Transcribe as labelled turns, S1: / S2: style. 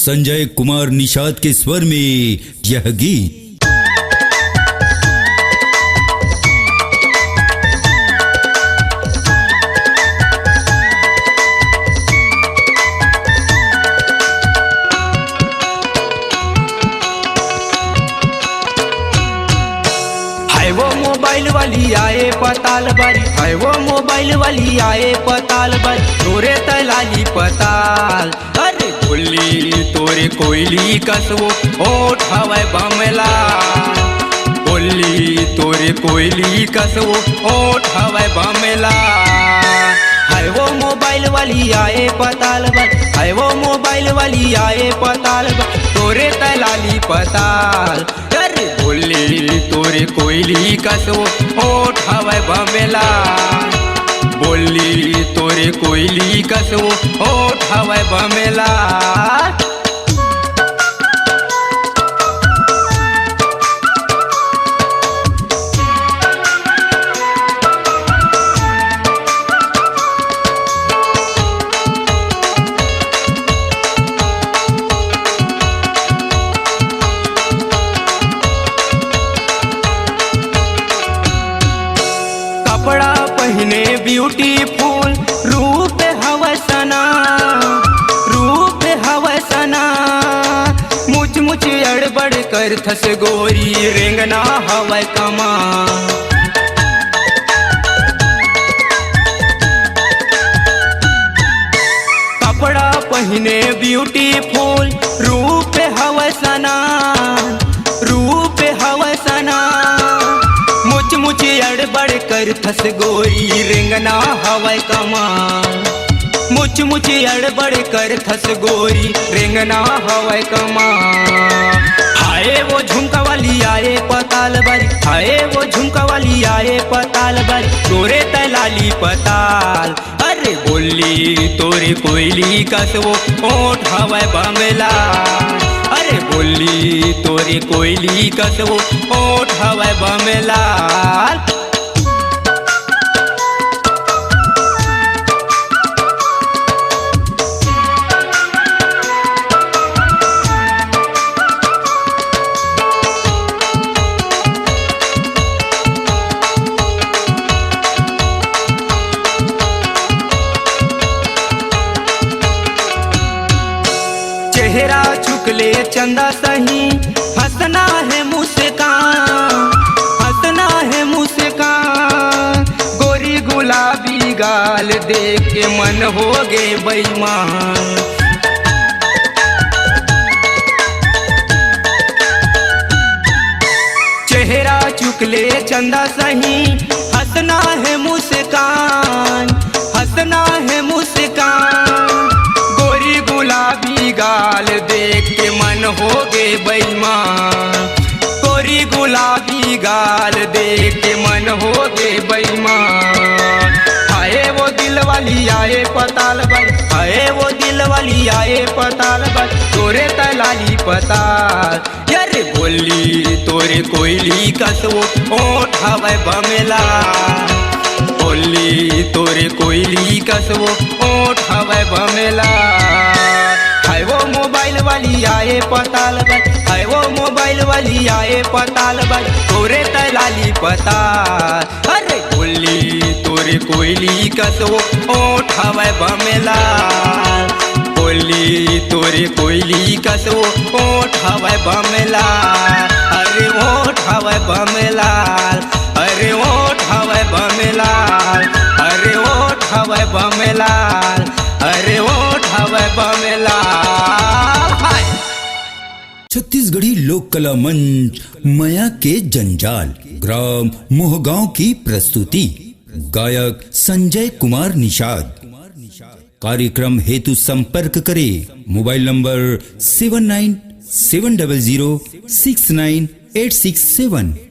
S1: संजय कुमार निषाद के स्वर में यह गीत।
S2: वो मोबाइल वाली आए पताल बारी, है वो मोबाइल वाली आए पताल बारी, तोरे तलाली पताल। अरे बोली तोरे कोयली कसवो ओठ हवा बमला, बोली तोरे कोयली कसवो ओठ हवा बमला। है वो मोबाइल वाली आए पताल बारी, है वो मोबाइल वाली आए पताल बारी, तोरे तलाली पताल। अरे बोली तोरे कोयली कसवो ओठ हवा बमेला, बोली तोरे कोयली कसवो ओठ हवा बमेला। कपड़ा पहने ब्यूटीफुल, रूप हवसना, रूप हवसना। मुच मुच अड़बड़ कर थस गोरी, रेंगना हवा कमा। कपड़ा पहने ब्यूटीफुल, रूप हवसना, रूप हवसना। मुच मुच अड़बड़ कर थस गोरी, रेंगना हवा कमा। मुच मुच अड़बड़ कर थस गोरी, रेंगना हवा कमा। हाय वो झुमका वाली आए पताल बारी, हाय वो झुमका वाली आए पताल बारी, तोरे तलाली पताल। अरे बोली तोरे कोयली कसवो ओठ हवा बमेला, अरे बोली तोरे कोयली कसवो ओठ हवा बमेला। चेहरा चुकले चंदा सही, हंसना है मुस्कान, हंसना है मुस्कान। गोरी गुलाबी गाल देख के मन हो गे बेईमान। चेहरा चुकले चंदा सही, हंसना है मुस्कान, हंसना है मुस्कान। गोरी गुलाबी गाल देख के मन हो गे बेईमान, गोरी गुलाबी गाल देख के मन हो गे बेईमान। हाय वो दिल वाली आए पताल बारी, हाय वो दिल वाली आए पताल बारी, तोरे तलाली पताल। यारे बोली तोरे कोयली कसवो ओठ हवा बमेला, बोली तोरे कोयली कसवो ओठ हवा बमेला। हाय वो मोबाइल वाली आए पताल बारी, हाय वो मोबाइल वाली आए पताल बारी, तोरे तलाली पताल। अरे बोली तोरे कोयली कसवो ओठ हवा बमेला, बोली तोरे कोयली कसवो ओठ हवा बमेला। अरे ओठ हवा बमेला, अरे ओठ हवा बमेला, अरे ओठ हवा बमेला, अरे ओठ हवा बमेला।
S1: छत्तीसगढ़ी लोक कला मंच माया के जंजाल, ग्राम मोहगांव की प्रस्तुति। गायक संजय कुमार निषाद। कार्यक्रम हेतु संपर्क करें मोबाइल नंबर 7970069867।